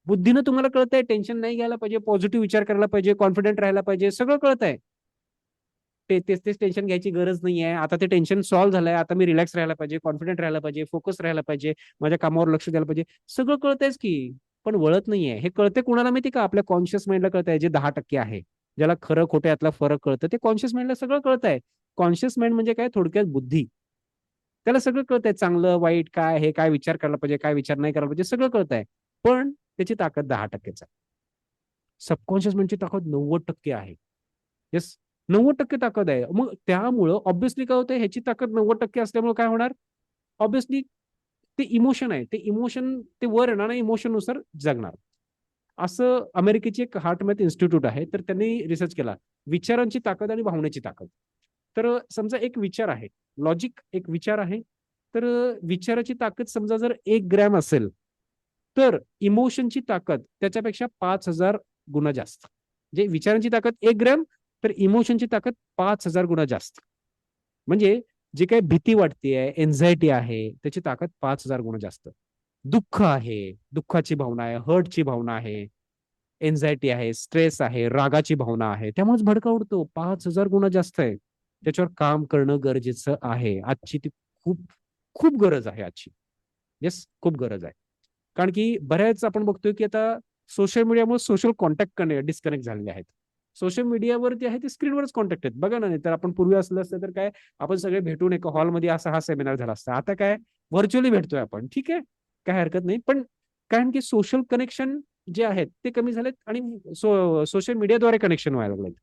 बुद्धीनं तुम्हाला कळतंय टेन्शन नाही घ्यायला पाहिजे, पॉझिटिव्ह विचार करायला पाहिजे, कॉन्फिडेंट राहायला पाहिजे, सगळं कळतंय. तेच टेन्शन घ्यायची गरज नाहीये. आता ते टेन्शन सॉल्व्ह झालंय. आता मी रिलॅक्स राहायला पाहिजे, कॉन्फिडेंट राहायला पाहिजे, फोकस राहायला पाहिजे, माझ्या कामावर लक्ष द्यायला पाहिजे. सगळं कळतंयच की. पण वळत नाहीये. हे कळते कुणाला माहिती का? आपल्या कॉन्शियस माइंडला कळतंय, जे 10% आहे. ज्याला खरं खोटं यातला फरक कळतं, ते कॉन्शियस माइंडला सगळं कळतंय. कॉन्शियस माइंड म्हणजे काय? थोडक्यात बुद्धी. त्याला सगळं कळतंय, चांगलं वाईट काय आहे, काय विचार करायला पाहिजे, काय विचार नाही करायला पाहिजे, सगळं कळतंय. पण त्याची ताकद 10%च आहे. सबकॉन्शियस माइंडची ताकद 90% आहे. येस, 90% ताकद आहे. मग त्यामुळं ऑब्व्हियसली काय होतं, ह्याची ताकद 90% असल्यामुळे काय होणार? ऑब्व्हियसली ते इमोशन आहे. ते इमोशन ते वर येणार आणि इमोशननुसार जगणार. असं अमेरिकेची एक हार्ट मॅथ इन्स्टिट्यूट आहे. तर त्यांनी रिसर्च केला. विचारांची ताकद आणि भावनेची ताकद. तर समजा एक विचार आहे. लॉजिक एक विचार आहे. तर विचाराची ताकद समजा जर 1 ग्रॅम असेल, तर इमोशनची ताकद त्याच्यापेक्षा 5,000 गुणा जास्त. म्हणजे विचारांची ताकद 1 ग्रॅम, तर इमोशनची ताकद 5,000 गुणा जास्त. म्हणजे जी काही भीती वाटतेय, एन्झायटी आहे, त्याची ताकद 5,000 गुणा जास्त. दुःख आहे, दुःखाची भावना आहे, हर्टची भावना आहे, एन्झायटी आहे, स्ट्रेस आहे, रागाची भावना आहे. त्यामुळेच भडका उडतो. 5,000 गुणा जास्त आहे. त्याच्यावर काम करणं गरजेचं आहे. आजची ती खूप खूप गरज आहे आजची. येस, खूप गरज आहे. कारण की बऱ्याच आपण बघतोय की आता सोशल मीडियामुळे सोशल कॉन्टॅक्ट डिस्कनेक्ट झालेले आहेत. सोशल मीडियावरती आहे ते स्क्रीनवरच कॉन्टॅक्ट आहेत. बघा ना, नाही तर आपण पूर्वी असलं असतं तर काय, आपण सगळे भेटून एका हॉलमध्ये असा हा सेमिनार झाला असता. आता काय, व्हर्च्युअली भेटतोय आपण. ठीक आहे, काय हरकत नाही. पण कारण की सोशल कनेक्शन जे आहेत ते कमी झालेत आणि सोशल मीडियाद्वारे कनेक्शन व्हायला लागलेत.